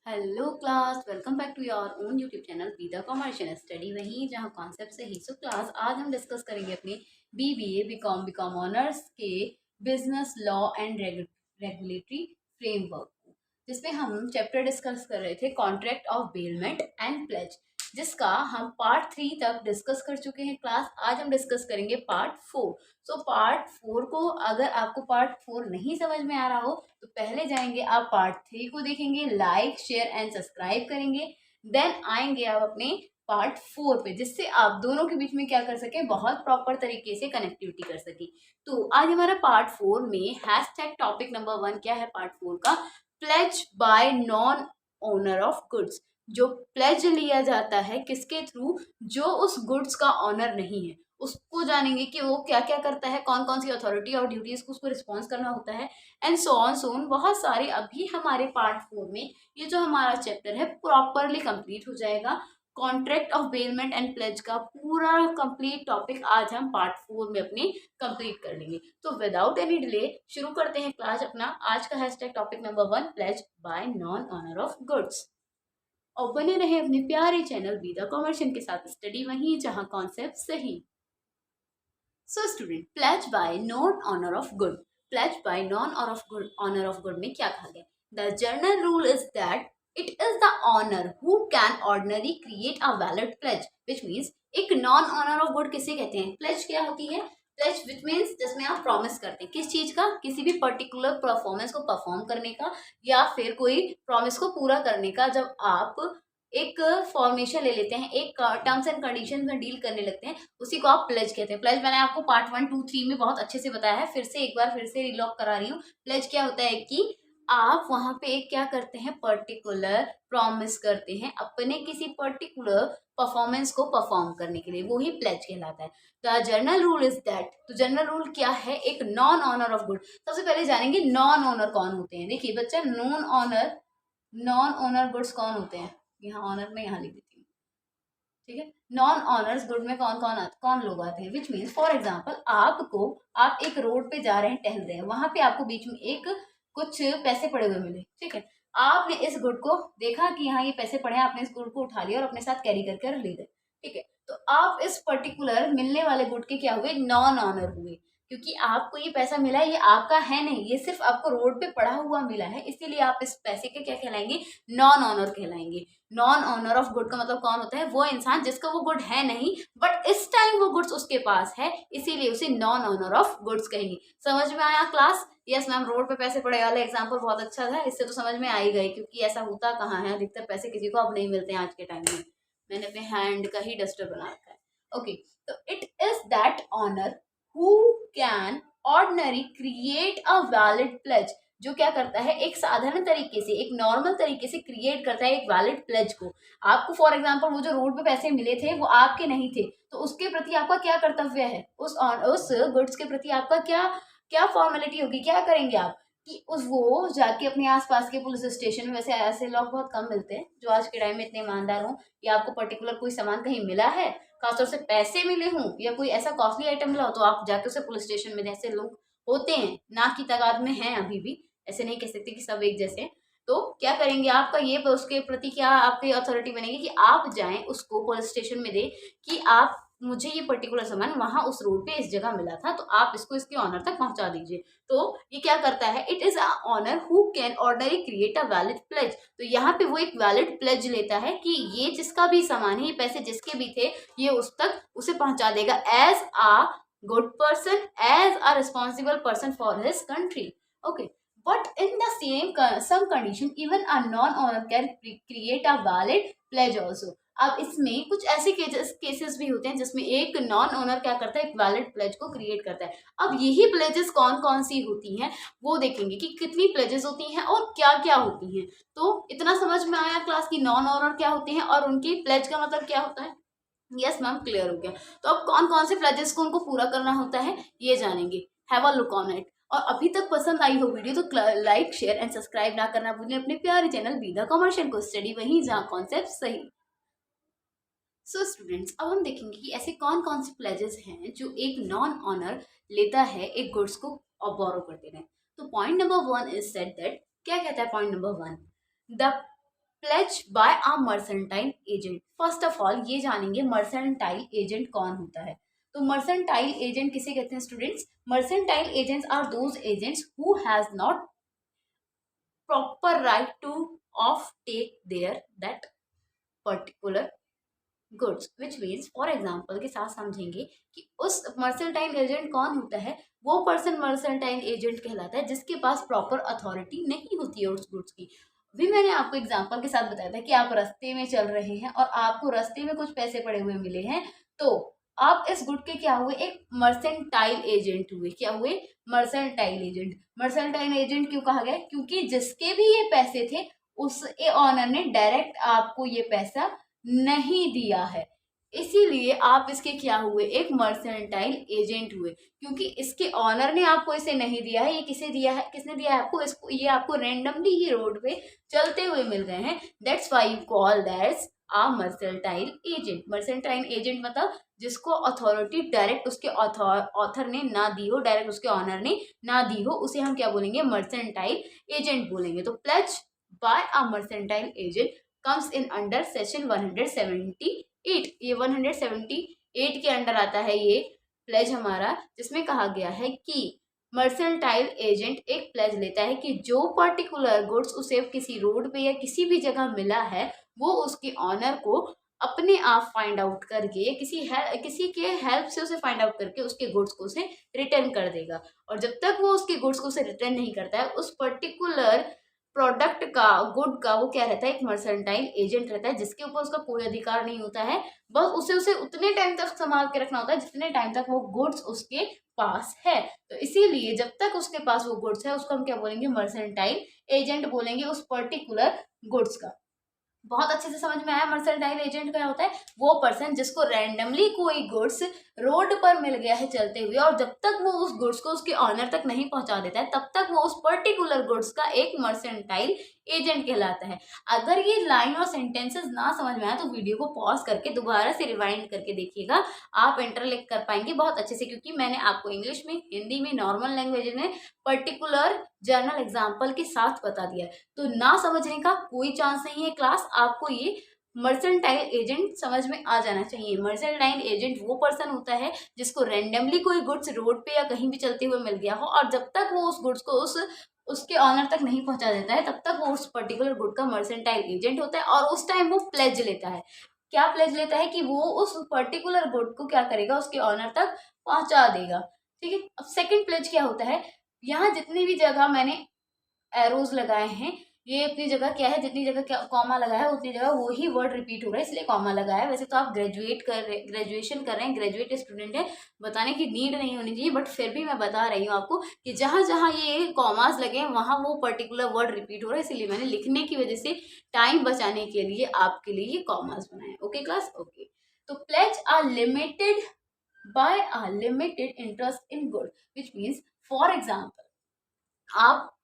Hello class, welcome back to your own YouTube channel be the commercial study वहीं जहां concept से ही। So class, आज हम discuss करेंगे अपने बीबीए बीकॉम ऑनर्स के business law and regulatory framework को, जिसमें हम चैप्टर डिस्कस कर रहे थे contract of bailment and pledge, जिसका हम पार्ट 3 तक डिस्कस कर चुके हैं। क्लास, आज हम डिस्कस करेंगे पार्ट 4। सो पार्ट 4 को, अगर आपको पार्ट 4 नहीं समझ में आ रहा हो तो पहले जाएंगे आप पार्ट 3 को देखेंगे, लाइक शेयर एंड सब्सक्राइब करेंगे, देन आएंगे आप अपने पार्ट 4 पे, जिससे आप दोनों के बीच में क्या कर सके, बहुत प्रॉपर तरीके से कनेक्टिविटी कर सके। तो आज हमारा पार्ट 4 में हैशटैग टॉपिक नंबर 1 क्या है पार्ट 4 का? Pledge by non owner of goods. जो प्लेज लिया जाता है किसके थ्रू? जो उस गुड्स का ऑनर नहीं है, उसको जानेंगे कि वो क्या क्या करता है, कौन कौन सी अथॉरिटी और ड्यूटीज को उसको रिस्पॉन्स करना होता है, एंड सो ऑन सोन बहुत सारे। अभी हमारे पार्ट 4 में ये जो हमारा चैप्टर है प्रॉपरली कंप्लीट हो जाएगा। Contract of bailment and pledge का पूरा कंप्लीट टॉपिक आज हम पार्ट 4 में अपनी कंप्लीट कर लेंगे। तो विदाउट एनी डिले शुरू करते हैं क्लास अपना आज का hashtag topic number 1, pledge by non owner of goods. और बने रहे अपने प्यारे चैनल बी द कॉमर्शियल के साथ, स्टडी वहीं जहां कॉन्सेप्ट सही। So student, pledge by non owner of good. Pledge by non owner of good में क्या कहा गया? The general rule is that it is the owner who can ordinary create a valid pledge, which means एक non owner of good किसे कहते हैं? Pledge क्या होती है? प्लेज विच मीन्स जिसमें आप प्रॉमिस करते हैं किस चीज का? किसी भी पर्टिकुलर परफॉर्मेंस को परफॉर्म करने का, या फिर कोई प्रॉमिस को पूरा करने का। जब आप एक फॉर्मेशन ले लेते हैं, एक टर्म्स एंड कंडीशन में डील करने लगते हैं, उसी को आप प्लेज कहते हैं। प्लेज मैंने आपको पार्ट 1, 2, 3 में बहुत अच्छे से बताया है, फिर से एक बार फिर से रिलॉक करा रही हूँ। प्लेज क्या होता है कि आप वहां पे एक क्या करते हैं, पर्टिकुलर प्रॉमिस करते हैं अपने किसी पर्टिकुलर परफॉर्मेंस को परफॉर्म करने के लिए, वो ही प्लेज कहलाता है। The general rule is that, तो जनरल रूल क्या है? एक नॉन ऑनर ऑफ गुड। सबसे पहले जानेंगे नॉन ऑनर कौन होते हैं। देखिए बच्चा, नॉन ऑनर गुड्स कौन होते हैं? यहाँ ऑनर में यहाँ लिख देती हूँ, ठीक है। नॉन ऑनर्स गुड में कौन लोग आते हैं? विच मीन्स फॉर एग्जाम्पल, आप एक रोड पे जा रहे हैं, टहल रहे हैं, वहां पे आपको बीच में एक कुछ पैसे पड़े हुए मिले, ठीक है। आपने इस गुड को देखा कि यहाँ ये पैसे पड़े हैं, आपने इस गुड को उठा लिया और अपने साथ कैरी करके ले गए, ठीक है। तो आप इस पर्टिकुलर मिलने वाले गुड के क्या हुए? नॉन ऑनर हुए, क्योंकि आपको ये पैसा मिला है, ये आपका है नहीं, ये सिर्फ आपको रोड पे पड़ा हुआ मिला है, इसीलिए आप इस पैसे के क्या कहलाएंगे? नॉन ऑनर कहलाएंगे। नॉन ऑनर ऑफ गुड का मतलब कौन होता है? वो इंसान जिसका वो गुड है नहीं, बट इस टाइम वो गुड्स उसके पास है, इसीलिए उसे नॉन ऑनर ऑफ गुड्स कहेंगे। समझ में आया क्लास? यस मैम, रोड पे पैसे पड़े वाला एग्जाम्पल बहुत अच्छा था, इससे तो समझ में आ ही गई, क्योंकि ऐसा होता कहाँ है, अधिकतर पैसे किसी को अब नहीं मिलते हैं आज के टाइम में। मैंने अपने हैंड का ही डस्टर बना रखा है। ओके, तो it is that owner who can ordinary create a valid pledge, जो क्या करता है, एक साधारण तरीके से, एक नॉर्मल तरीके से क्रिएट करता है एक वैलिड प्लेज को। आपको फॉर एग्जांपल वो जो रोड पे पैसे मिले थे वो आपके नहीं थे, तो उसके प्रति आपका क्या कर्तव्य है? उस गुड्स के प्रति आपका क्या क्या फॉर्मेलिटी होगी, क्या करेंगे आप? कि उस वो जाके अपने आसपास के पुलिस स्टेशन में, वैसे ऐसे लोग बहुत कम मिलते हैं जो आज के टाइम में इतने ईमानदार हों, या आपको पर्टिकुलर कोई सामान कहीं मिला है, खासतौर से पैसे मिले हों या कोई ऐसा कॉस्टली आइटम मिला हो, तो आप जाके उसे पुलिस स्टेशन में, ऐसे लोग होते हैं, ना की तादाद में हैं अभी भी, ऐसे नहीं कह सकते कि सब एक जैसे। तो क्या करेंगे आपका ये, उसके प्रति क्या आपकी अथॉरिटी बनेगी कि आप जाएं उसको पुलिस स्टेशन में दे कि आप, मुझे ये पर्टिकुलर सामान वहां उस रोड पे इस जगह मिला था, तो आप इसको इसके ऑनर तक पहुंचा दीजिए। तो ये क्या करता है? It is a owner who can ordinary create a valid pledge. तो यहाँ पे वो एक वैलिड प्लेज लेता है कि ये जिसका भी सामान है, ये पैसे जिसके भी थे, ये उस तक उसे पहुंचा देगा, as a good person, as a responsible person for his country. Okay, but in the some condition even a non-owner can create a valid pledge also। अब इसमें कुछ ऐसे केसेस भी होते हैं जिसमें एक नॉन ओनर क्या करता है, एक वैलिड प्लेज को क्रिएट करता है। अब यही प्लेजेस कौन कौन सी होती हैं वो देखेंगे कि कितनी प्लेजेस होती हैं और क्या क्या होती हैं। तो इतना समझ में आया क्लास की नॉन ओनर क्या होते हैं और उनकी प्लेज का मतलब क्या होता है? यस मैम, क्लियर हो गया। तो अब कौन कौन से प्लेजेस को उनको पूरा करना होता है ये जानेंगे। Have a look on it. और अभी तक पसंद आई हो वीडियो तो लाइक शेयर एंड सब्सक्राइब ना करना भूलें अपने प्यारे चैनल बी द कॉमर्शियल को, स्टडी वहीं जहाँ कॉन्सेप्ट सही। सो स्टूडेंट्स, अब हम देखेंगे कि ऐसे कौन कौन से प्लेजेस हैं जो एक नॉन ऑनर लेता है एक गुड्स को और बोरो करते हैं। तो point number 1 is set that, क्या कहता है point number 1? The pledge by a mercantile agent. First of all ये जानेंगे मर्सेंटाइल एजेंट कौन होता है। तो मर्सेंटाइल एजेंट किसे कहते हैं students? Mercantile agents are those agents who has not proper right to of take their that particular goods, which means for example के साथ समझेंगे कि उस मर्सेंटाइल एजेंट कौन होता है। वो पर्सन मर्सेंटाइल एजेंट कहलाता है जिसके पास प्रॉपर अथॉरिटी नहीं होती है उस गुड्स की। भी मैंने आपको एग्जांपल के साथ बताया था कि आप रास्ते में चल रहे हैं और आपको रास्ते में कुछ पैसे पड़े हुए मिले हैं, तो आप इस गुड के क्या हुए? एक मर्सेंटाइल एजेंट हुए। क्या हुए? Mercantile agent. मर्सेंटाइल एजेंट क्यों कहा गया? क्योंकि जिसके भी ये पैसे थे उस ऑनर ने डायरेक्ट आपको ये पैसा नहीं दिया है, इसीलिए आप इसके क्या हुए? एक मर्सेंटाइल एजेंट हुए। क्योंकि इसके ऑनर ने आपको इसे नहीं दिया है, ये किसे दिया है? किसने दिया है आपको? इसको, ये आपको रैंडमली ही रोड पे चलते हुए मिल गए हैं। That's why you call that's a mercantile agent. Mercantile agent मतलब जिसको अथॉरिटी डायरेक्ट उसके ऑथर ने ना दी हो, डायरेक्ट उसके ऑनर ने ना दी हो, उसे हम क्या बोलेंगे? मर्सेंटाइल एजेंट बोलेंगे। तो pledge by a mercantile agent comes in under section 178। ये 178 के अंडर आता है ये प्लेज हमारा, जिसमें कहा गया है कि मर्सेंटाइल एजेंट एक प्लेज लेता है कि जो पर्टिकुलर गुड्स उसे किसी रोड पे या किसी भी जगह मिला है वो उसके ऑनर को अपने आप फाइंड आउट करके किसी के हेल्प से उसे फाइंड आउट करके उसके गुड्स को उसे रिटर्न कर देगा। और जब तक वो उसके गुड्स को उसे रिटर्न नहीं करता है, उस पर्टिकुलर प्रोडक्ट का, गुड का, वो क्या रहता है? एक मर्सेंटाइल एजेंट रहता है जिसके ऊपर उसका कोई अधिकार नहीं होता है। बस उसे उतने टाइम तक संभाल के रखना होता है जितने टाइम तक वो गुड्स उसके पास है। तो इसीलिए जब तक उसके पास वो गुड्स है उसको हम क्या बोलेंगे? मर्सेंटाइल एजेंट बोलेंगे उस पर्टिकुलर गुड्स का। बहुत अच्छे से समझ में आया मर्सेंटाइल एजेंट क्या होता है? वो पर्सन जिसको रैंडमली कोई गुड्स रोड पर मिल गया है चलते हुए, और जब तक वो उस गुड्स को उसके ऑनर तक नहीं पहुंचा देता है तब तक वो उस पर्टिकुलर गुड्स का एक मर्सेंटाइल एजेंट कहलाता है। अगर ये लाइन और सेंटेंसेस ना समझ में आए तो वीडियो को पॉज करके दोबारा से रिवाइंड करके देखिएगा, आप इंटरलिंक कर पाएंगे बहुत अच्छे से, क्योंकि मैंने आपको इंग्लिश में, हिंदी में, नॉर्मल लैंग्वेज में पर्टिकुलर जर्नल एग्जाम्पल के साथ बता दिया है। तो ना समझने का कोई चांस नहीं है क्लास। आपको ये मर्सेंटाइल एजेंट समझ में आ जाना चाहिए। मर्सेंटाइल एजेंट वो पर्सन होता है जिसको रैंडमली कोई गुड्स रोड पे या कहीं भी चलते हुए मिल गया हो, और जब तक वो उस गुड्स को उसके ऑनर तक नहीं पहुंचा देता है तब तक वो उस पर्टिकुलर गुड का मर्सेंटाइल एजेंट होता है। और उस टाइम वो प्लेज लेता है। क्या प्लेज लेता है? कि वो उस पर्टिकुलर गुड को क्या करेगा? उसके ऑनर तक पहुंचा देगा। ठीक है। अब सेकंड प्लेज क्या होता है? यहाँ जितनी भी जगह मैंने एरोज लगाए हैं, ये अपनी जगह क्या है? जितनी जगह क्या कॉमा लगा है उतनी जगह वो ही वर्ड रिपीट हो रहा है, इसलिए कॉमा लगा है। वैसे तो आप ग्रेजुएशन कर रहे हैं, ग्रेजुएट स्टूडेंट है, बताने की नीड नहीं होनी चाहिए, बट फिर भी मैं बता रही हूँ आपको कि जहाँ जहाँ ये कॉमास लगे हैं वहाँ वो पर्टिकुलर वर्ड रिपीट हो रहा है, इसलिए मैंने लिखने की वजह से टाइम बचाने के लिए आपके लिए ये कॉमास बनाए। Okay class? ओके। तो pledge are limited by a limited interest in good, which means for example आप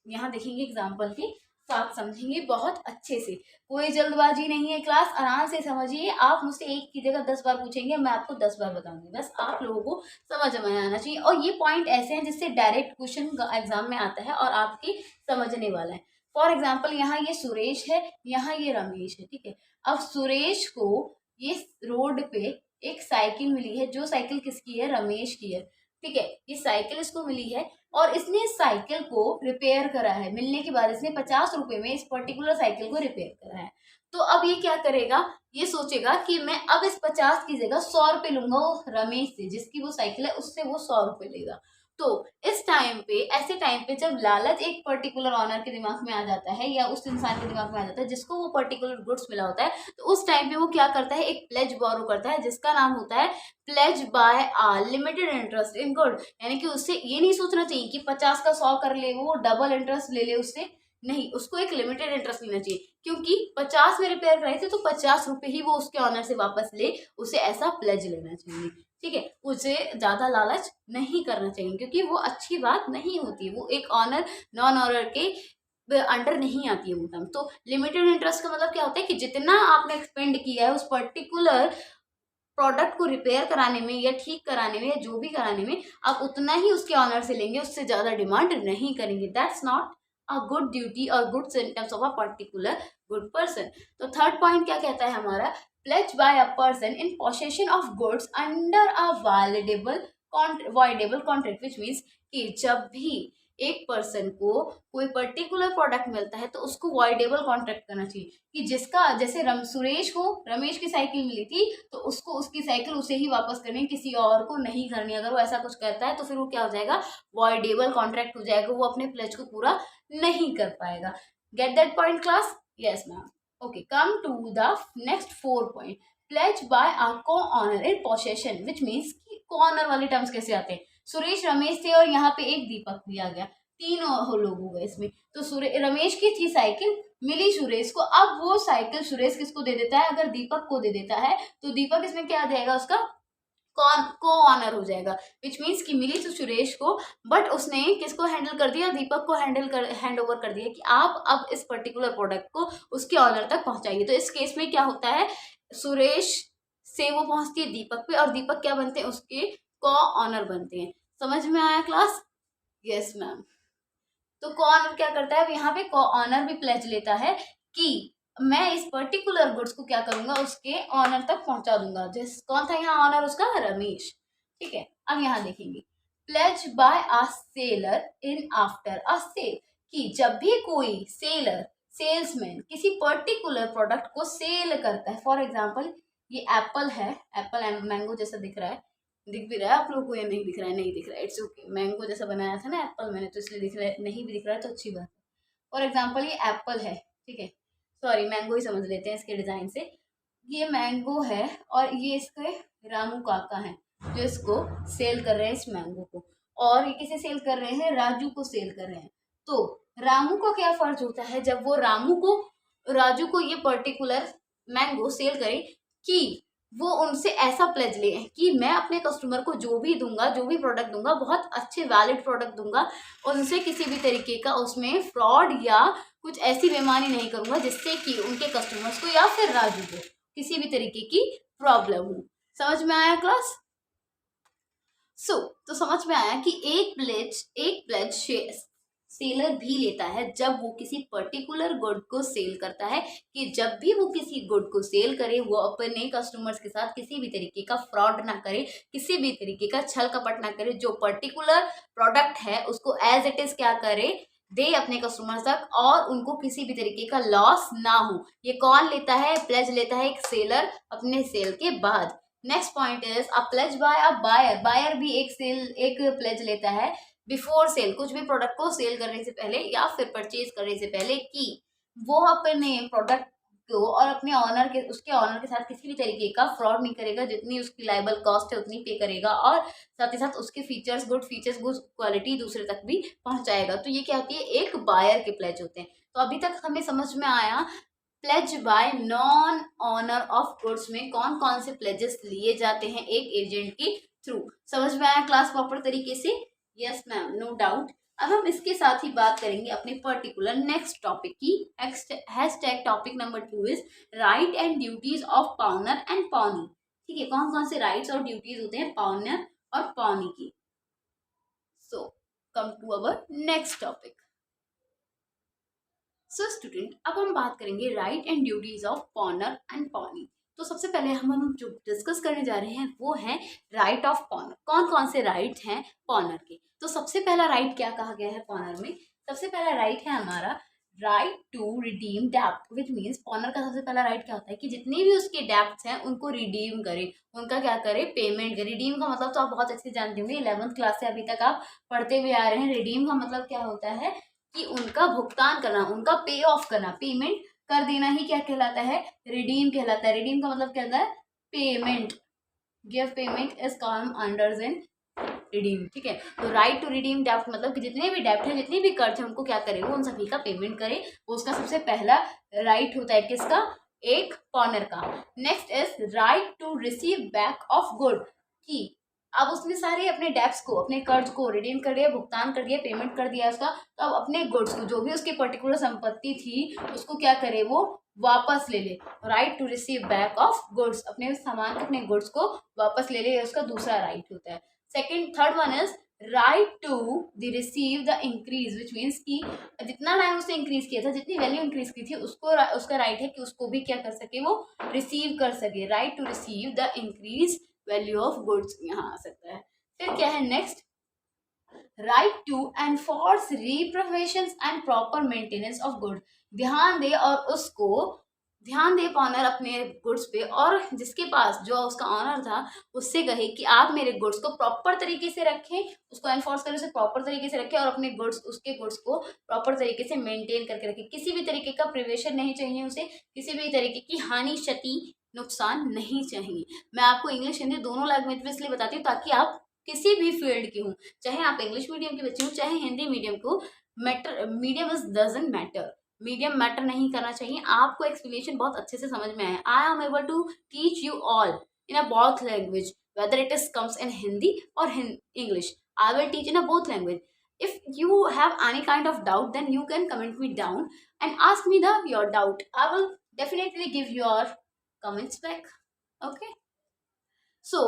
यहाँ देखेंगे एग्जाम्पल के साथ समझेंगे बहुत अच्छे से, कोई जल्दबाजी नहीं है क्लास, आराम से समझिए। आप मुझसे एक की जगह 10 बार पूछेंगे, मैं आपको 10 बार बताऊंगी, बस आप लोगों को समझ में आना चाहिए। और ये पॉइंट ऐसे हैं जिससे डायरेक्ट क्वेश्चन एग्जाम में आता है और आपकी समझने वाला है। फॉर एग्जाम्पल यहाँ ये सुरेश है, यहाँ ये रमेश है। ठीक है। अब सुरेश को ये रोड पे एक साइकिल मिली है, जो साइकिल किसकी है? रमेश की है। ठीक है। ये साइकिल इसको मिली है और इसने इस साइकिल को रिपेयर करा है। मिलने के बाद इसने 50 रुपए में इस पर्टिकुलर साइकिल को रिपेयर करा है। तो अब ये क्या करेगा? ये सोचेगा कि मैं अब इस 50 की जगह 100 रुपए लूंगा वो रमेश से, जिसकी वो साइकिल है, उससे वो 100 रुपए लेगा। तो इस टाइम पे, ऐसे टाइम पे जब लालच एक पर्टिकुलर ऑनर के दिमाग में आ जाता है या उस इंसान के दिमाग में आ जाता है जिसको वो पर्टिकुलर गुड्स मिला होता है, तो उस टाइम पे वो क्या करता है? एक प्लेज बोरो करता है जिसका नाम होता है pledge by a limited interest in good. यानी कि उससे ये नहीं सोचना चाहिए कि 50 का 100 कर ले, वो डबल इंटरेस्ट ले ले उससे, नहीं, उसको एक लिमिटेड इंटरेस्ट लेना चाहिए। क्योंकि 50 में रिपेयर कराई थी तो 50 रुपए ही वो उसके ऑनर से वापस ले, उसे ऐसा प्लेज लेना चाहिए। ठीक है। उसे ज्यादा लालच नहीं करना चाहिए, क्योंकि वो अच्छी बात नहीं होती, वो एक ऑनर नॉन ऑनर के अंडर नहीं आती है वो टर्म। तो लिमिटेड इंटरेस्ट का मतलब क्या होता है कि जितना आपने एक्सपेंड किया है उस पर्टिकुलर प्रोडक्ट को रिपेयर कराने में या ठीक कराने में या जो भी कराने में, आप उतना ही उसके ऑनर से लेंगे, उससे ज्यादा डिमांड नहीं करेंगे। That's not a good duty और good symptoms of a particular good person. तो थर्ड पॉइंट क्या कहता है हमारा, pledge by a person in possession of goods under a voidable contract, which means कि जब भी एक पर्सन को कोई पर्टिकुलर प्रोडक्ट मिलता है तो उसको वॉइडेबल कॉन्ट्रैक्ट करना चाहिए, कि जिसका जैसे सुरेश को रमेश की साइकिल मिली थी तो उसको उसकी साइकिल उसे ही वापस करनी है, किसी और को नहीं करनी। अगर वो ऐसा कुछ करता है तो फिर वो क्या हो जाएगा, वॉइडेबल कॉन्ट्रैक्ट हो जाएगा, वो अपने प्लेज को पूरा नहीं कर पाएगा। Get that point class? Yes ma'am. Okay, come to the next 4 point. Pledge by a co-owner in possession, which means कि को-ऑनर वाले टर्म्स कैसे आते हैं, सुरेश रमेश थे और यहाँ पे एक दीपक भी आ गया, तीन लोग हो गए इसमें। तो रमेश की थी साइकिल, मिली सुरेश को, अब वो साइकिल सुरेश किसको दे देता है, अगर दीपक को दे देता है तो दीपक इसमें क्या देगा, उसका को ऑनर हो जाएगा, विच मीन्स कि मिली तो सुरेश को, बट उसने किसको हैंडल कर दिया, दीपक को हैंड ओवर कर दिया कि आप अब इस पर्टिकुलर प्रोडक्ट को उसके ऑनर तक पहुंचाइए। तो इस केस में क्या होता है, सुरेश से वो पहुंचती है दीपक पे और दीपक क्या बनते हैं, उसके को ऑनर बनते हैं। समझ में आया क्लास? Yes ma'am. तो को ऑनर क्या करता है, यहाँ पे को ऑनर भी प्लेज लेता है कि मैं इस पर्टिकुलर गुड्स को क्या करूंगा, उसके ऑनर तक पहुंचा दूंगा। जिस कौन था यहाँ ऑनर, उसका रमेश। ठीक है, अब यहाँ देखेंगे, pledge by a seller in after a sale, कि जब भी कोई सेलर सेल्समैन किसी पर्टिकुलर प्रोडक्ट को सेल करता है, फॉर एग्जाम्पल ये एप्पल है, एप्पल मैंगो जैसा दिख रहा है, दिख भी रहा है आप लोगों को या नहीं दिख रहा है, नहीं दिख रहा है, इट्स ओके, मैंगो जैसा बनाया था ना एप्पल मैंने, तो इसलिए दिख रहा है, नहीं भी दिख रहा है तो अच्छी बात है। फॉर एग्जाम्पल ये एप्पल है, ठीक है, सॉरी मैंगो ही समझ लेते हैं इसके डिजाइन से, ये मैंगो है और ये इसके रामू काका है जो इसको सेल कर रहे हैं इस मैंगो को, और ये किसे सेल कर रहे हैं, राजू को सेल कर रहे हैं। तो रामू का क्या फर्ज होता है, जब वो राजू को ये पर्टिकुलर मैंगो सेल करे, कि वो उनसे ऐसा प्लेज ले कि मैं अपने कस्टमर को जो भी दूंगा, जो भी प्रोडक्ट दूंगा, बहुत अच्छे वैलिड प्रोडक्ट दूंगा, उनसे किसी भी तरीके का उसमें फ्रॉड या कुछ ऐसी बेईमानी नहीं करूंगा जिससे कि उनके कस्टमर्स को या फिर राजू को किसी भी तरीके की प्रॉब्लम हो। समझ में आया क्लास? तो समझ में आया कि एक प्लेज सेलर भी लेता है जब वो किसी पर्टिकुलर गुड को सेल करता है, कि जब भी वो किसी गुड को सेल करे वो अपने कस्टमर्स के साथ किसी भी तरीके का फ्रॉड ना करे, किसी भी तरीके का छल कपट ना करे, जो पर्टिकुलर प्रोडक्ट है उसको एज इट इज क्या करे, दे अपने कस्टमर्स तक, और उनको किसी भी तरीके का लॉस ना हो। ये कौन लेता है, प्लेज लेता है एक सेलर अपने सेल के बाद। Next point is a pledge by a buyer, buyer भी एक प्लेज लेता है बिफोर सेल, कुछ भी प्रोडक्ट को सेल करने से पहले या फिर परचेज करने से पहले, कि वो अपने प्रोडक्ट को और अपने उसके ऑनर के साथ किसी भी तरीके का फ्रॉड नहीं करेगा, जितनी उसकी लाइबल कॉस्ट है उतनी पे करेगा, और साथ ही साथ उसके गुड क्वालिटी दूसरे तक भी पहुंचाएगा। तो ये क्या होती है, एक बायर के प्लेज होते हैं। तो अभी तक हमें समझ में आया pledge by non owner of goods में कौन कौन से प्लेजेस लिए जाते हैं एक एजेंट के थ्रू। समझ में आया क्लास प्रॉपर तरीके से? Yes ma'am, no doubt. अब हम इसके साथ ही बात करेंगे अपने पर्टिकुलर नेक्स्ट टॉपिक की। Hashtag topic number 2 is right and duties of pawnor and pawnee. ठीक है, कौन कौन से राइट्स और ड्यूटीज होते हैं पाउनर और पाउनी की। So come to our next topic. So student, अब हम बात करेंगे right and duties of pawnor and pawnee. तो सबसे पहले हम जो डिस्कस करने जा रहे हैं वो है राइट ऑफ पाउनर। कौन कौन से राइट हैं पाउनर के। तो सबसे पहला राइट क्या कहा गया है पाउनर में, सबसे पहला राइट है हमारा राइट टू रिडीम डेप्ट, विच मीन्स पाउनर का सबसे पहला राइट क्या होता है कि जितने भी उसके डेप्ट हैं उनको रिडीम करे, उनका क्या करे, पेमेंट करे। रिडीम का मतलब तो आप बहुत अच्छे से जानते होंगे, 11th क्लास से अभी तक आप पढ़ते हुए आ रहे हैं। रिडीम का मतलब क्या होता है कि उनका भुगतान करना, उनका पे ऑफ करना, पेमेंट कर देना ही क्या कहलाता है, रिडीम कहलाता है। रिडीम का मतलब क्या होता है, payment, give payment is called under in redeem. ठीक है, तो राइट टू रिडीम डेप्ट मतलब कि जितने भी डेप्ट है, जितने भी कर्ज है, उनको क्या करे, वो उन सभी का पेमेंट करे। वो उसका सबसे पहला राइट होता है, किसका, एक पाउनर का। Next is right to receive back of good, की अब उसने सारे अपने डेप्स को, अपने कर्ज को रिडीम कर दिया, भुगतान कर दिया, पेमेंट कर दिया उसका, तो अब अपने गुड्स को, जो भी उसकी पर्टिकुलर संपत्ति थी, उसको क्या करे, वो वापस ले ले। Right to receive back of goods, अपने सामान को, अपने गुड्स को वापस ले ले, उसका दूसरा राइट होता है। Third one is right to the receive the increase, which means कि जितना टाइम उसने इंक्रीज किया था, जितनी वैल्यू इंक्रीज की थी, उसको उसका राइट है कि उसको भी क्या कर सके, वो रिसीव कर सके। Right to receive the increase value of goods यहाँ आ सकता है। फिर क्या है next, right to enforce reprobation and proper maintenance of good, ध्यान दे और उसको ध्यान दे ऑनर अपने गुड्स पे, और जिसके पास जो उसका ऑनर था उससे कहे कि आप मेरे गुड्स को प्रॉपर तरीके से रखें, उसको एनफोर्स करें, उसे प्रॉपर तरीके से रखें और अपने गुड्स, उसके गुड्स को प्रॉपर तरीके से मेंटेन करके रखें। किसी भी तरीके का प्रिवेशन नहीं चाहिए उसे, किसी भी तरीके की हानि, क्षति, नुकसान नहीं चाहिए। मैं आपको इंग्लिश हिंदी दोनों लैंग्वेज में इसलिए बताती हूँ ताकि आप किसी भी फील्ड के हों, चाहे आप इंग्लिश मीडियम के बच्चे हों चाहे हिंदी मीडियम को, matter medium is doesn't matter, medium matter नहीं करना चाहिए। आपको एक्सप्लेनेशन बहुत अच्छे से समझ में आए। I am able to teach you all in a both language, whether it is comes in Hindi और English, I will teach in a both language. if you have any kind of doubt, then you can comment me down and ask me your doubt. I will definitely give your comments back. Okay, so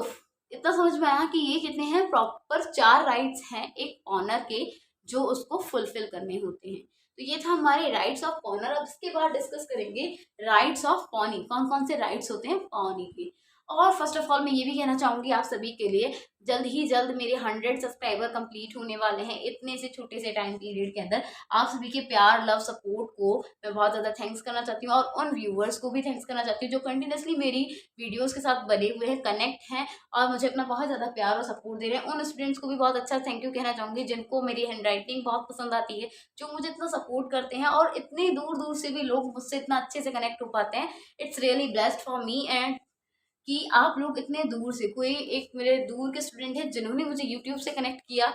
इतना समझ में आया कि ये कितने हैं, proper 4 rights हैं एक ऑनर के जो उसको फुलफिल करने होते हैं। तो ये था हमारे राइट्स ऑफ ऑनर। अब इसके बाद डिस्कस करेंगे राइट्स ऑफ पॉनी, कौन कौन से राइट्स होते हैं पॉनी के। और फर्स्ट ऑफ ऑल मैं ये भी कहना चाहूंगी आप सभी के लिए, जल्द ही जल्द मेरे 100 सब्सक्राइबर कंप्लीट होने वाले हैं इतने से छोटे से टाइम पीरियड के अंदर। आप सभी के प्यार, लव, सपोर्ट को मैं बहुत ज़्यादा थैंक्स करना चाहती हूँ, और उन व्यूअर्स को भी थैंक्स करना चाहती हूँ जो कंटिन्यूसली मेरी वीडियोस के साथ बने हुए हैं, कनेक्ट हैं और मुझे अपना बहुत ज़्यादा प्यार और सपोर्ट दे रहे हैं। उन स्टूडेंट्स को भी बहुत अच्छा थैंक यू कहना चाहूँगी जिनको मेरी हैंड राइटिंग बहुत पसंद आती है, जो मुझे इतना सपोर्ट करते हैं, और इतने दूर दूर से भी लोग मुझसे इतना अच्छे से कनेक्ट हो पाते हैं। It's really blessed for me and कि आप लोग इतने दूर से, कोई एक मेरे दूर के स्टूडेंट है जिन्होंने मुझे यूट्यूब से कनेक्ट किया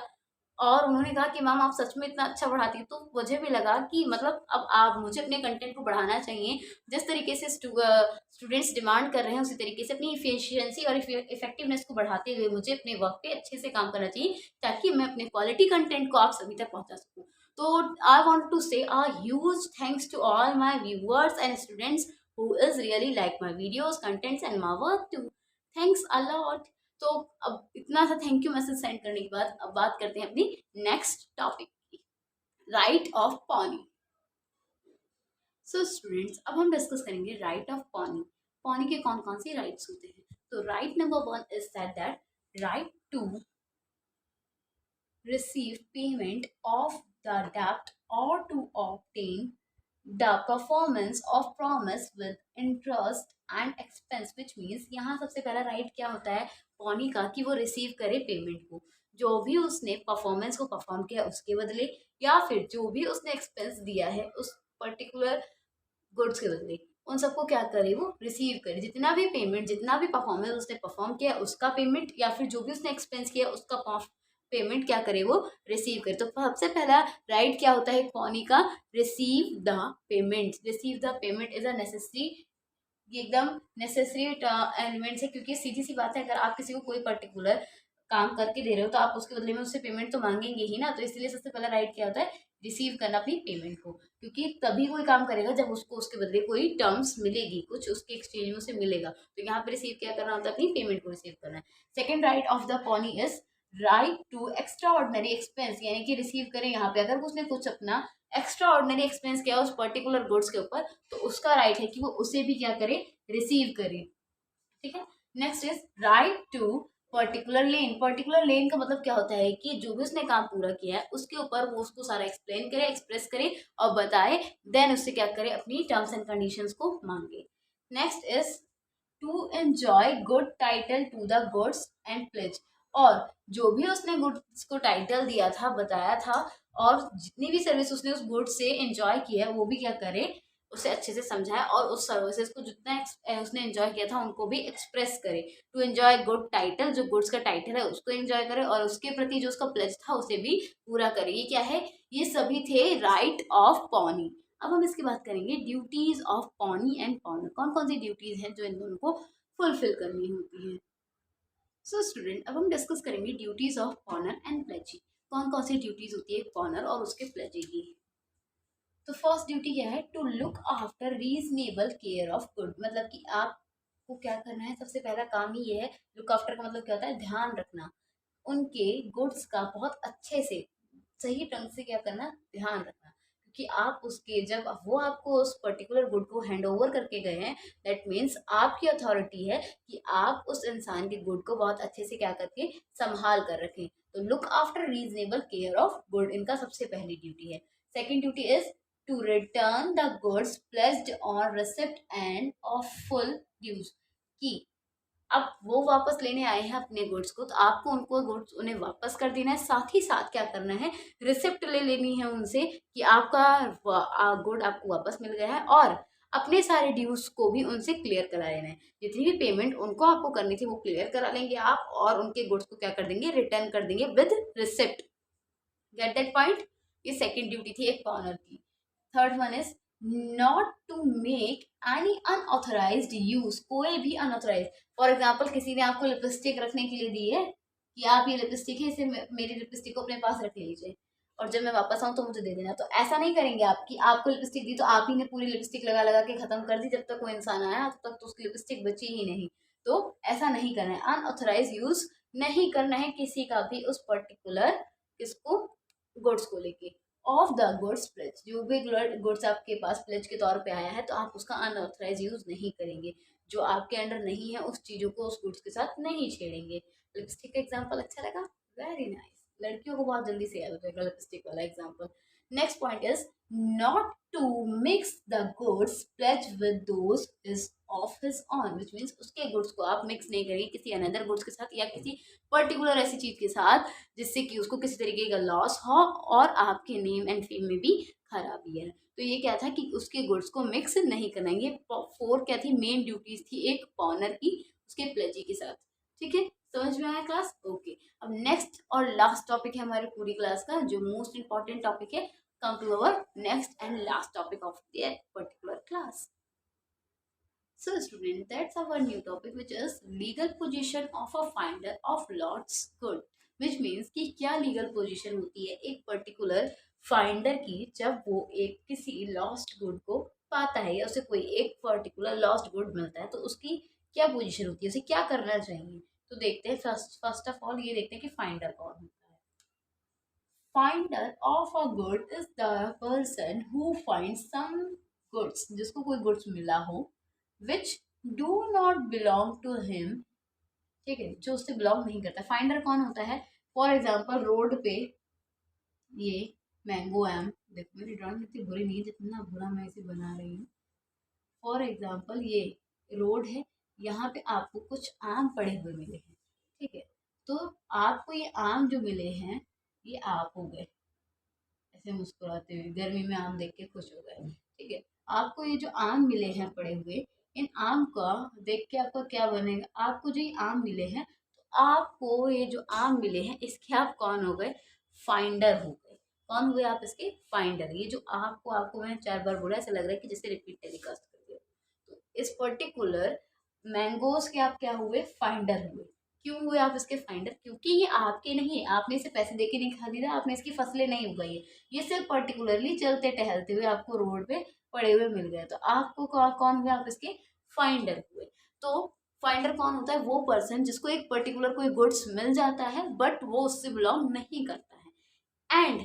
और उन्होंने कहा कि मैम आप सच में इतना अच्छा पढ़ाती है, तो मुझे भी लगा कि मतलब अब आप मुझे अपने कंटेंट को बढ़ाना चाहिए। जिस तरीके से स्टूडेंट्स डिमांड कर रहे हैं उसी तरीके से अपनी इफिशियंसी और इफेक्टिवनेस को बढ़ाते हुए मुझे अपने वर्क पे अच्छे से काम करना चाहिए ताकि मैं अपने क्वालिटी कंटेंट को आप सभी तक पहुंचा सकूँ। तो आई वॉन्ट टू से a huge thanks to all my viewers and students who is really like my videos, contents and my work too. Thanks a lot. तो अब इतना सा थैंक यू मैसेज सेंड करने के बाद अब बात करते हैं अपनी नेक्स्ट टॉपिक की, right of pony. So students अब हम डिस्कस करेंगे राइट ऑफ पॉनी। पॉनी के कौन कौन से राइट्स होते हैं। तो right number 1 is that right to receive payment of the debt or to obtain the performance of promise with interest and expense, which means यहाँ सबसे पहला राइट क्या होता है पॉनी का कि वो रिसीव करे पेमेंट को, जो भी उसने परफॉर्मेंस को परफॉर्म किया उसके बदले, या फिर जो भी उसने एक्सपेंस दिया है उस पर्टिकुलर गुड्स के बदले, उन सबको क्या करे वो रिसीव करे। जितना भी पेमेंट, जितना भी परफॉर्मेंस उसने परफॉर्म किया उसका पेमेंट, या फिर जो भी उसने एक्सपेंस किया उसका पेमेंट क्या करे वो रिसीव करे। तो सबसे पहला राइट क्या होता है पॉनी का, receive the payment. Receive the payment is a necessary, ये एकदम नेसेसरी एलिमेंट्स है, क्योंकि सीधी सी बात है अगर आप किसी को कोई पर्टिकुलर काम करके दे रहे हो तो आप उसके बदले में उससे पेमेंट तो मांगेंगे ही ना। तो इसलिए सबसे पहला राइट क्या होता है, रिसीव करना अपनी पेमेंट को, क्योंकि तभी कोई काम करेगा जब उसको उसके बदले कोई टर्म्स मिलेगी, कुछ उसके एक्सचेंज में उसे मिलेगा। तो यहाँ पे रिसीव क्या करना होता है, अपनी पेमेंट को रिसीव करना है। Second right of the pawnee is right to extraordinary expense, यानी कि रिसीव करें यहाँ पे अगर उसने कुछ अपना एक्स्ट्रा ऑर्डनरी एक्सपेंस किया उस पर्टिकुलर गुड्स के ऊपर, तो उसका राइट है कि वो उसे भी क्या करे, रिसीव करे। ठीक है। Next is right to particular lane. Particular lane का मतलब क्या होता है कि जो भी उसने काम पूरा किया है उसके ऊपर वो उसको सारा एक्सप्लेन करे, एक्सप्रेस करे और बताए, देन उससे क्या करे, अपनी टर्म्स एंड कंडीशंस को मांगे। Next is to enjoy good title to the goods and pledge, और जो भी उसने गुड्स को टाइटल दिया था, बताया था, और जितनी भी सर्विस उसने उस गुड्स से एंजॉय किया है वो भी क्या करे, उसे अच्छे से समझाए और उस सर्विसेज को जितना उसने एंजॉय किया था उनको भी एक्सप्रेस करे। टू एंजॉय गुड टाइटल, जो गुड्स का टाइटल है उसको एंजॉय करे और उसके प्रति जो उसका प्लेज था उसे भी पूरा करे। ये क्या है, ये सभी थे राइट ऑफ पॉनी। अब हम इसकी बात करेंगे ड्यूटीज ऑफ पॉनी एंड पॉनर, कौन कौन सी ड्यूटीज हैं जो इन दोनों को फुलफिल करनी होती है। सो स्टूडेंट अब हम डिस्कस करेंगे ड्यूटीज ऑफ पॉनर एंड प्लेजी, कौन कौन सी ड्यूटीज होती है पॉनर और उसके प्लेजी की। तो फर्स्ट ड्यूटी क्या है, to look after reasonable care of good, मतलब कि आपको क्या करना है, सबसे पहला काम ही ये है। लुक आफ्टर का मतलब क्या होता है, ध्यान रखना। उनके गुड्स का बहुत अच्छे से सही ढंग से क्या करना, ध्यान रखना, क्योंकि आप उसके जब वो आपको उस पर्टिकुलर गुड को हैंड ओवर करके गए हैं, दैट मीन्स आपकी अथॉरिटी है कि आप उस इंसान के गुड को बहुत अच्छे से क्या करके संभाल कर रखें। तो look after reasonable care of good इनका सबसे पहली ड्यूटी है। Second duty is to return the goods placed on receipt and of full dues, की अब वो वापस लेने आए हैं अपने गुड्स को, तो आपको उनको गुड्स उन्हें वापस कर देना है। साथ ही साथ क्या करना है, रिसिप्ट ले लेनी है उनसे कि आपका गुड आपको वापस मिल गया है, और अपने सारे ड्यूज को भी उनसे क्लियर करा लेना है। जितनी भी पेमेंट उनको आपको करनी थी वो क्लियर करा लेंगे आप, और उनके गुड्स को क्या कर देंगे, रिटर्न कर देंगे with receipt. Get that point. ये सेकेंड ड्यूटी थी एक ऑनर की। Third one is not to make any unauthorised use, कोई भी अनऑथराइज, फॉर एग्जाम्पल किसी ने आपको लिपस्टिक रखने के लिए दी है कि आप ये लिपस्टिक है, इसे मेरी लिपस्टिक को अपने पास रख लीजिए और जब मैं वापस आऊँ तो मुझे दे देना, तो ऐसा नहीं करेंगे आप कि आपको लिपस्टिक दी तो आप ही ने पूरी लिपस्टिक लगा लगा के खत्म कर दी, जब तक कोई इंसान आया तब तक तो उसकी लिपस्टिक बची ही नहीं। तो ऐसा नहीं करना है, अनऑथराइज यूज नहीं करना है किसी का भी उस पर्टिकुलर किसको, गुड्स को लेके। ऑफ द गुड्स प्लेज, जो भी गुड्स आपके पास प्लेज के तौर पे आया है तो आप उसका अनऑथराइज यूज नहीं करेंगे, जो आपके अंडर नहीं है उस चीजों को उस गुड्स के साथ नहीं छेड़ेंगे। लिपस्टिक का एग्जांपल अच्छा लगा, वेरी नाइस, लड़कियों को बहुत जल्दी से याद हो जाएगा लिपस्टिक वाला example. Next point is not to mix the goods pledge with those is of his own, which means उसके गुड्स को आप मिक्स नहीं करेंगे किसी अनदर गुड्स के साथ या किसी पर्टिकुलर ऐसी चीज के साथ जिससे कि उसको किसी तरीके का लॉस हो और आपके नेम एंड फेम में भी खराबी है। तो ये क्या था कि उसके गुड्स को मिक्स नहीं करना। ये फोर क्या थी, मेन ड्यूटीज थी एक पॉनर की उसके प्लेजी के साथ। ठीक है, समझ में आया क्लास? ओके। अब नेक्स्ट और लास्ट टॉपिक है हमारे पूरी क्लास का, जो मोस्ट इंपॉर्टेंट टॉपिक है। Come to our next and last topic of that particular class. So student, that's our new topic which is legal position of a finder of lost good, which means कि क्या legal position होती है एक particular finder की जब वो एक किसी lost good को पाता है या उसे कोई एक particular lost good मिलता है, तो उसकी क्या position होती है, उसे क्या करना चाहिए। तो देखते हैं फर्स्ट ऑफ ऑल ये देखते हैं कि फाइंडर कौन होता है। Finder of a good is the person who finds some goods, जिसको कोई गुड्स मिला हो which do not belong to him, ठीक है, जो उससे बिलोंग नहीं करता। फाइंडर कौन होता है, फॉर एग्जाम्पल रोड पे ये मैंगो एम, देखो मेरी ड्राइंग इतनी बुरी नहीं है जितना बुरा मैं इसे बना रही हूँ। फॉर एग्जाम्पल ये रोड है, यहाँ पे आपको कुछ आम पड़े हुए मिले हैं, ठीक है, तो आपको ये आम जो मिले हैं ये आप हो गए ऐसे मुस्कुराते हुए, गर्मी में आम देख के खुश हो गए, ठीक है। आपको ये जो आम मिले हैं पड़े हुए, इन आम का देख के आपका क्या बनेगा, आपको जो ये आम मिले हैं तो आपको ये जो आम मिले हैं इसके आप कौन हो गए, फाइंडर हो गए। कौन हुए आप इसके, फाइंडर। ये जो आपको मैंने 4 बार बोला, ऐसा लग रहा है कि जैसे रिपीट टेलीकास्ट कर दिया। तो इस पर्टिकुलर मैंगोज के आप क्या हुए, फाइंडर हुए। क्यों हुए आप इसके फाइंडर, क्योंकि ये आपके नहीं है, आपने इसे पैसे देके नहीं खरीदा, आपने इसकी फसलें नहीं उगाई है, ये सिर्फ पर्टिकुलरली चलते टहलते हुए आपको रोड पे पड़े हुए मिल गए, तो आपको कौन हुए, आप इसके फाइंडर हुए। तो फाइंडर कौन होता है, वो पर्सन जिसको एक पर्टिकुलर कोई गुड्स मिल जाता है बट वो उससे बिलोंग नहीं करता है, and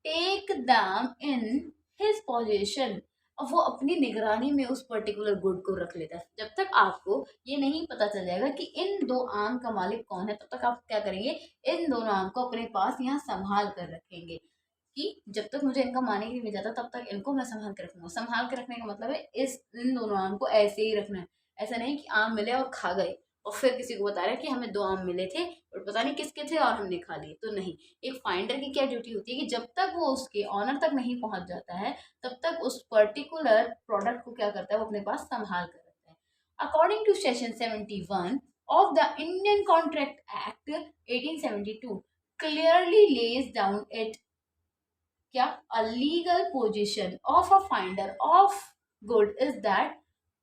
take them in his position, और वो अपनी निगरानी में उस पर्टिकुलर गुड को रख लेता है। जब तक आपको ये नहीं पता चल जाएगा कि इन 2 आम का मालिक कौन है, तब तक आप क्या करेंगे, इन दोनों आम को अपने पास यहाँ संभाल कर रखेंगे कि जब तक मुझे इनका मालिक नहीं मिल जाता तब तक इनको मैं संभाल के रखूंगा। संभाल के रखने का मतलब है इन दोनों आम को ऐसे ही रखना है। ऐसा नहीं कि आम मिले और खा गए और फिर किसी को बता रहे कि हमें 2 आम मिले थे और पता नहीं किसके थे और हमने खा लिए, तो नहीं। एक फाइंडर की क्या ड्यूटी होती है कि जब तक वो उसके ऑनर तक नहीं पहुंच जाता है तब तक उस पर्टिकुलर प्रोडक्ट को क्या करता है, वो अपने पास संभाल कर रखता है। According to section 71 of the Indian contract act 1872 clearly lays down it, क्या, a legal position of a finder of good is that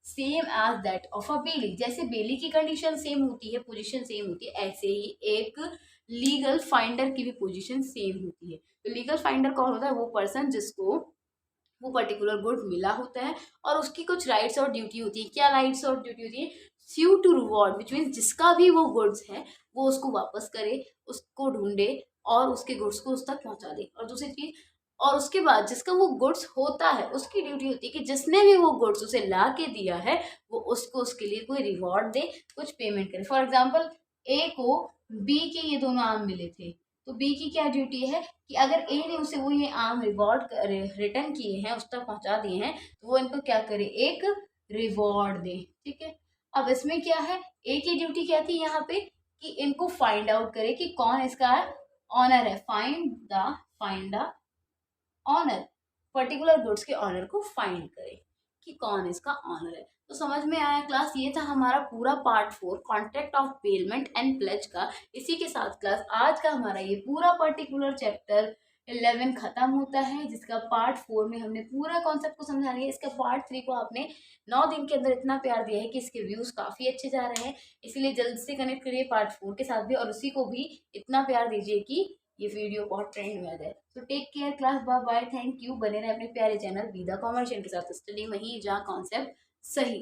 same as that of a bailee. जैसे बेली की कंडीशन सेम होती है, position same होती है, ऐसे ही एक legal finder की भी पोजीशन सेम होती है। तो लीगल फाइंडर कौन होता है, वो पर्सन जिसको वो पर्टिकुलर गुड मिला होता है और उसकी कुछ राइट्स और ड्यूटी होती है। क्या राइट्स और ड्यूटी होती है, sue to reward, which means जिसका भी वो गुड्स है वो उसको वापस करे, उसको ढूंढे और उसके गुड्स को उस तक पहुंचा दे। और दूसरी चीज, और उसके बाद जिसका वो गुड्स होता है उसकी ड्यूटी होती है कि जिसने भी वो गुड्स उसे ला के दिया है वो उसको उसके लिए कोई रिवॉर्ड दे, कुछ पेमेंट करे। फॉर एग्जाम्पल, ए को बी के ये दोनों आम मिले थे, तो बी की क्या ड्यूटी है कि अगर ए ने उसे वो ये आम रिवॉर्ड रिटर्न किए हैं, उस तक पहुंचा दिए हैं, तो वो इनको क्या करे, एक रिवॉर्ड दे। ठीक है, अब इसमें क्या है, ए की ड्यूटी क्या थी यहाँ पे कि इनको फाइंड आउट करे कि कौन इसका ऑनर है, find the owner, particular goods के ऑनर को फाइंड करे कि कौन इसका ऑनर है। तो समझ में आया क्लास, ये था हमारा पूरा part 4 contract of payment and pledge का। इसी के साथ क्लास आज का हमारा ये पूरा पर्टिकुलर चैप्टर 11 खत्म होता है, जिसका पार्ट 4 में हमने पूरा कॉन्सेप्ट को समझा लिया। इसका पार्ट 3 को आपने 9 दिन के अंदर इतना प्यार दिया है कि इसके व्यूज काफी अच्छे जा रहे हैं, इसीलिए जल्द से कनेक्ट करिए पार्ट 4 के साथ भी, और उसी को भी इतना प्यार दीजिए कि ये वीडियो बहुत ट्रेंड में आ जाए। तो take care class, bye bye, thank you. बने रहे अपने प्यारे चैनल विदा कॉमर्शियल के साथ, स्टडी वहीं जहाँ कॉन्सेप्ट सही।